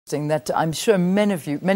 that I'm sure many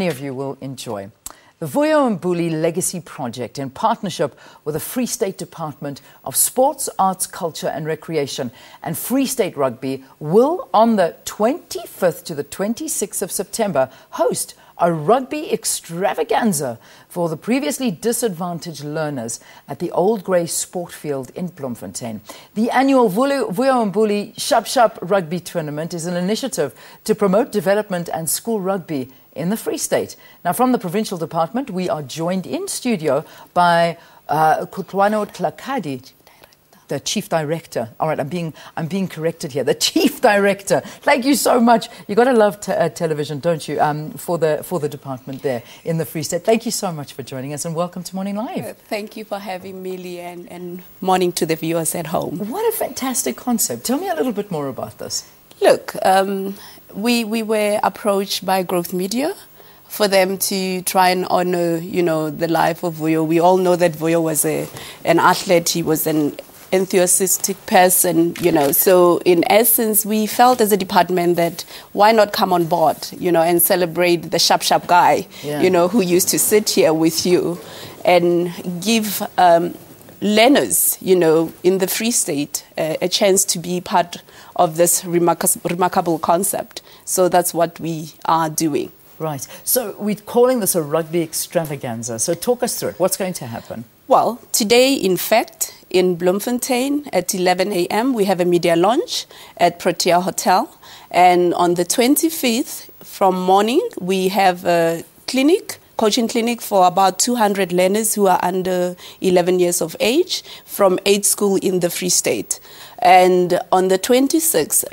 of you will enjoy. The Vuyo Mbuli Legacy Project, in partnership with the Free State Department of Sports, Arts, Culture and Recreation and Free State Rugby, will on the 25th to the 26th of September host a Rugby Extravaganza for the previously disadvantaged learners at the Old Grey Sport Field in Bloemfontein. The annual Vuyo Mbuli Rugby Tournament is an initiative to promote development and school rugby in the Free State. Now, from the provincial department, we are joined in studio by Kutlwano Tlhakudi, the Chief Director. All right, I'm being corrected here. The Chief Director. Thank you so much. You got to love television, don't you? For the department there in the Free State. Thank you so much for joining us, and welcome to Morning Live. Thank you for having me, Leanne, and morning to the viewers at home. What a fantastic concept. Tell me a little bit more about this. Look, we were approached by Growth Media for them to try and honor, the life of Vuyo. We all know that Vuyo was an athlete. He was an enthusiastic person, So in essence, we felt as a department that why not come on board, and celebrate the sharp guy, who used to sit here with you and give learners, in the Free State, a chance to be part of this remarkable concept. So that's what we are doing. Right. So we're calling this a Rugby Extravaganza. So talk us through it. What's going to happen? Well, today, in fact, in Bloemfontein at 11 a.m., we have a media launch at Protea Hotel. And on the 25th, from morning, we have a coaching clinic for about 200 learners who are under 11 years of age from 8 schools in the Free State. And on the 26th,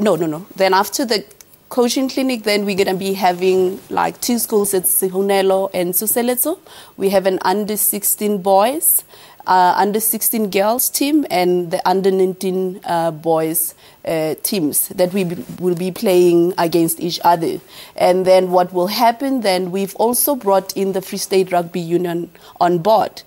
then after the coaching clinic, then we're going to be having like 2 schools at Sihunelo and Suseletso. We have an under 16 boys, under 16 girls team, and the under 19 boys teams that we will be playing against each other. And then what will happen then, we've also brought in the Free State Rugby Union on board.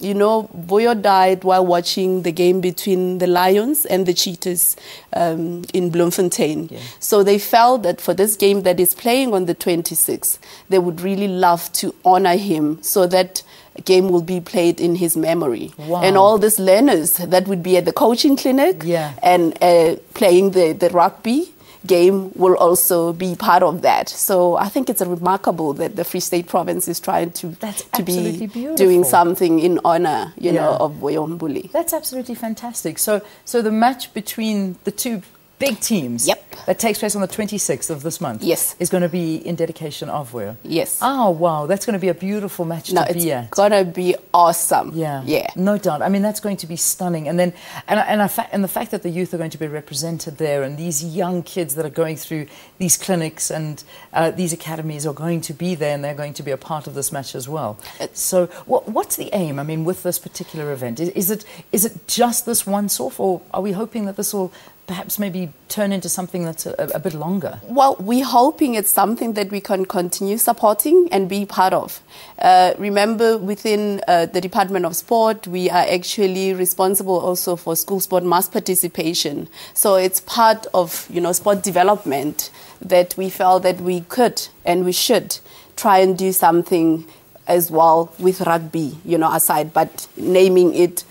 Vuyo died while watching the game between the Lions and the Cheetahs in Bloemfontein. Yeah. So they felt that for this game that is playing on the 26th, they would really love to honor him so that game will be played in his memory. Wow. And all these learners that would be at the coaching clinic and playing the rugby game will also be part of that. So I think it's remarkable that the Free State Province is trying to be doing something in honor, of Vuyo Mbuli. That's absolutely fantastic. So the match between the two big teams that takes place on the 26th of this month is going to be in dedication of Vuyo. Yes. Oh, wow. That's going to be a beautiful match to be at. It's going to be awesome. Yeah. No doubt. I mean, that's going to be stunning. And then, and the fact that the youth are going to be represented there, and these young kids that are going through these clinics and these academies are going to be there, and they're going to be a part of this match as well. So what's the aim, I mean, with this particular event? Is it just this once off, or are we hoping that this will perhaps maybe turn into something that's a bit longer? Well, we're hoping it's something that we can continue supporting and be part of. Remember, within the Department of Sport, we are actually responsible also for school sport mass participation. So it's part of, sport development that we felt that we could and we should try and do something as well with rugby, aside, but naming it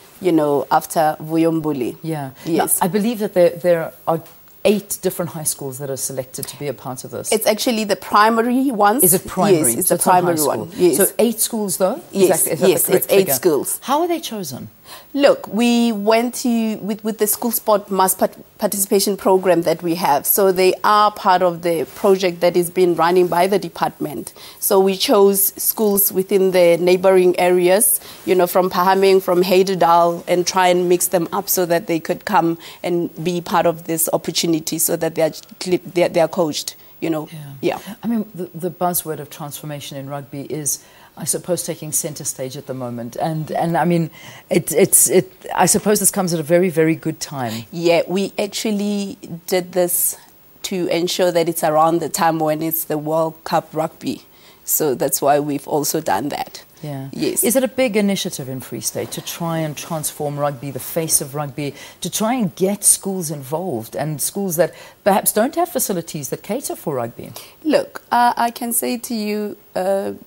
after Vuyo Mbuli. Yeah. Yes. Now, I believe that there are 8 different high schools that are selected to be a part of this. It's actually the primary ones. Is it primary? Yes, it's the primary one. Yes. So 8 schools though? Yes, it's 8 figure? schools. How are they chosen? Look, we went with the school sport mass participation program that we have. So they are part of the project that is being running by the department. So we chose schools within the neighboring areas, from Pahameng, from Heidedal, and try and mix them up so that they could come and be part of this opportunity so that they are coached, Yeah. I mean, the buzzword of transformation in rugby is, I suppose, taking center stage at the moment, and I mean, I suppose this comes at a very, very good time. Yeah, we actually did this to ensure that it's around the time when it's the World Cup rugby, so that's why we've also done that. Yeah. Yes. Is it a big initiative in Free State to try and transform rugby, the face of rugby, to try and get schools involved and schools that perhaps don't have facilities that cater for rugby? Look, I can say to you,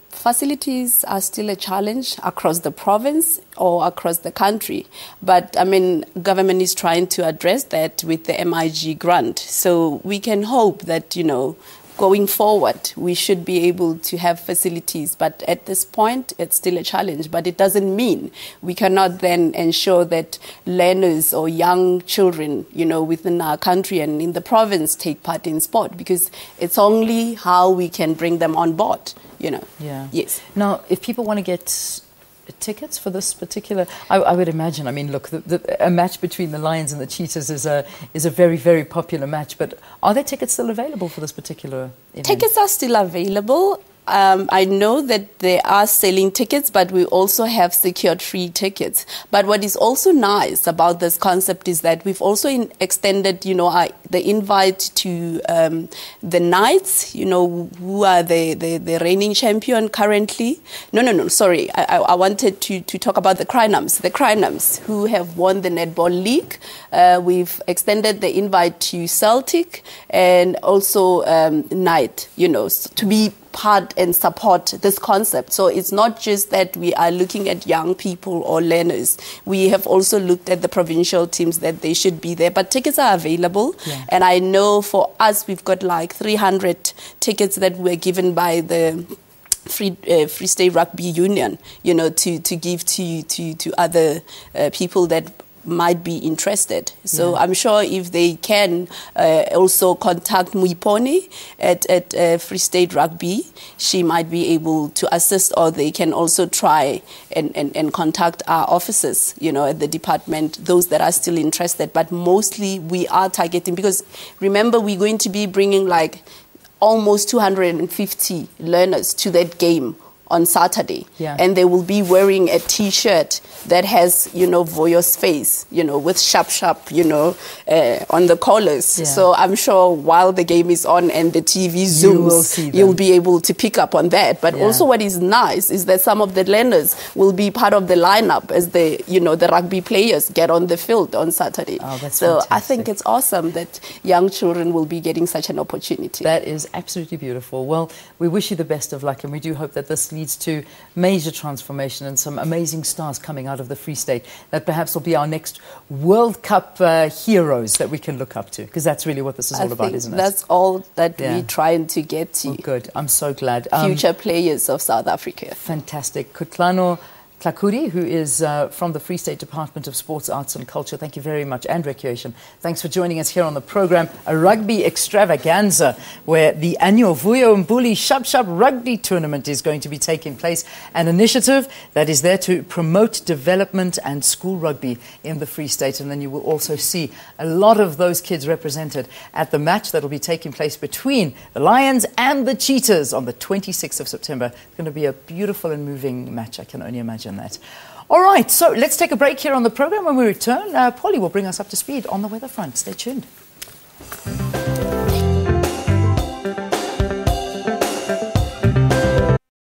facilities are still a challenge across the province or across the country. But, I mean, government is trying to address that with the MIG grant. So we can hope that, you know, going forward, we should be able to have facilities. But at this point, it's still a challenge. But it doesn't mean we cannot then ensure that learners or young children, you know, within our country and in the province take part in sport, because it's only how we can bring them on board, you know. Yeah. Yes. Now, if people want to get tickets for this particular, I would imagine, I mean, look, a match between the Lions and the Cheetahs is a very, very popular match, but are there tickets still available for this particular event? Tickets are still available. I know that they are selling tickets, but we also have secured free tickets. But what is also nice about this concept is that we've also extended, you know, the invite to the Knights, you know, who are the reigning champion currently. No, sorry. I wanted to talk about the Crynams. The Crynams, who have won the Netball League. We've extended the invite to Celtic and also Knight, you know, to be part and support this concept. So it's not just that we are looking at young people or learners. We have also looked at the provincial teams that they should be there. But tickets are available. Yeah. And I know for us, we've got like 300 tickets that were given by the Free State Rugby Union, you know, to give to other people that might be interested. So yeah. I'm sure if they can also contact Muipone at Free State Rugby, she might be able to assist, or they can also try and contact our officers, you know, at the department, those that are still interested. But mostly we are targeting, because remember, we're going to be bringing like almost 250 learners to that game on Saturday. Yeah. And they will be wearing a T-shirt that has, you know, Vuyo's face, you know, with sharp, you know, on the collars. Yeah. So I'm sure while the game is on and the TV zooms, you'll be able to pick up on that. But also what is nice is that some of the learners will be part of the lineup as the, you know, the rugby players get on the field on Saturday. Oh, that's so fantastic. I think it's awesome that young children will be getting such an opportunity. That is absolutely beautiful. Well, we wish you the best of luck, and we do hope that this leads to major transformation and some amazing stars coming out of the Free State that perhaps will be our next World Cup heroes that we can look up to, because that's really what this is all about, isn't it? That's all that we're trying to get to. Oh, good. I'm so glad. Future players of South Africa. Fantastic. Kutlwano Tlhakudi, who is from the Free State Department of Sports, Arts and Culture, thank you very much, and Recreation. Thanks for joining us here on the program, a Rugby Extravaganza, where the annual Vuyo Mbuli Rugby Tournament is going to be taking place, an initiative that is there to promote development and school rugby in the Free State. And then you will also see a lot of those kids represented at the match that will be taking place between the Lions and the Cheetahs on the 26th of September. It's going to be a beautiful and moving match, I can only imagine that. All right, so let's take a break here on the program. When we return, Polly will bring us up to speed on the weather front. Stay tuned.